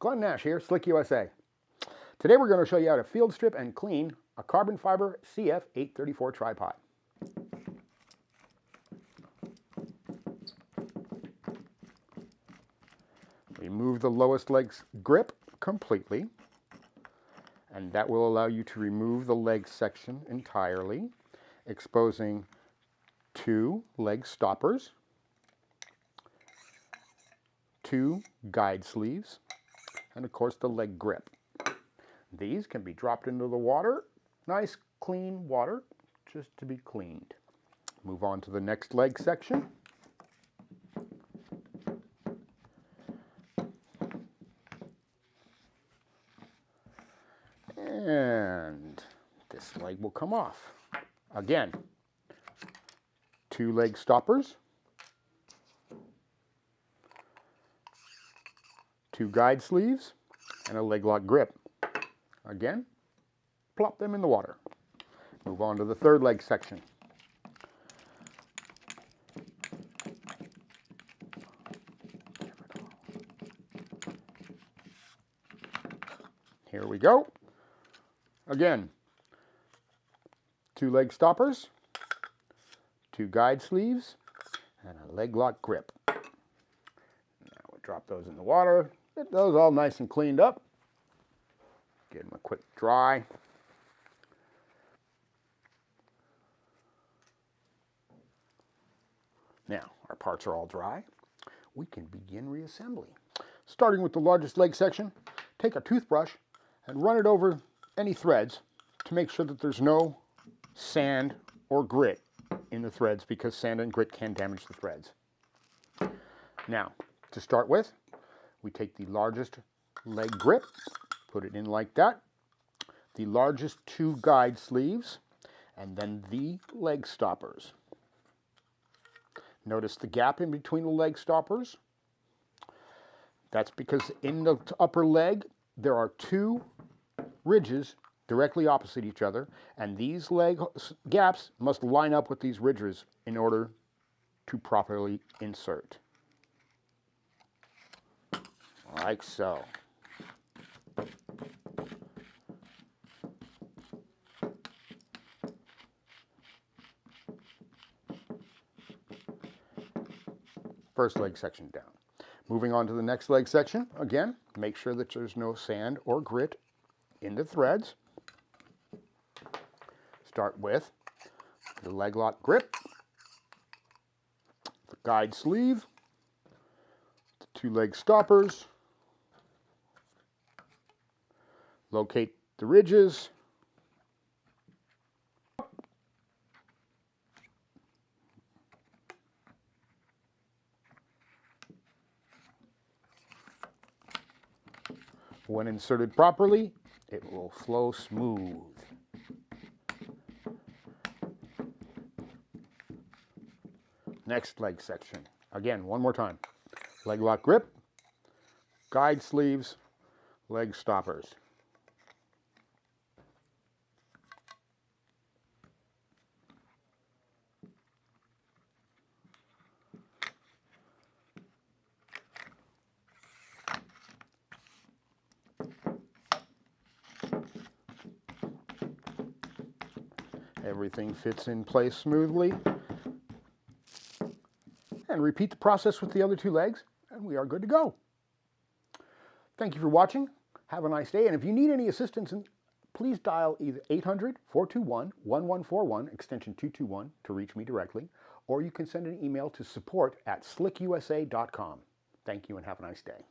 Glenn Nash here, Slik USA. Today we're going to show you how to field strip and clean a carbon fiber CF-834 tripod. Remove the lowest leg's grip completely, and that will allow you to remove the leg section entirely, exposing 2 leg stoppers, 2 guide sleeves, and of course the leg grip. These can be dropped into the water, nice clean water, just to be cleaned. Move on to the next leg section. And this leg will come off. Again, 2 leg stoppers, 2 guide sleeves, and a leg lock grip. Again, plop them in the water. Move on to the third leg section. Here we go. Again, 2 leg stoppers, 2 guide sleeves, and a leg lock grip. Now we'll drop those in the water, get those all nice and cleaned up. Give them a quick dry. Now, our parts are all dry. We can begin reassembly. Starting with the largest leg section, take a toothbrush and run it over any threads to make sure that there's no sand or grit in the threads, because sand and grit can damage the threads. Now, to start with, we take the largest leg grip, put it in like that, the largest 2 guide sleeves, and then the leg stoppers. Notice the gap in between the leg stoppers. That's because in the upper leg there are 2 ridges directly opposite each other, and these leg gaps must line up with these ridges in order to properly insert. Like so. First leg section down. Moving on to the next leg section, again, make sure that there's no sand or grit in the threads. Start with the leg lock grip, the guide sleeve, the 2 leg stoppers, locate the ridges, when inserted properly, it will flow smooth. Next leg section. Again, one more time. Leg lock grip, guide sleeves, leg stoppers. Everything fits in place smoothly. And repeat the process with the other 2 legs, and we are good to go. Thank you for watching. Have a nice day. And if you need any assistance, please dial either 800-421-1141, extension 221, to reach me directly, or you can send an email to support@slikusa.com. Thank you and have a nice day.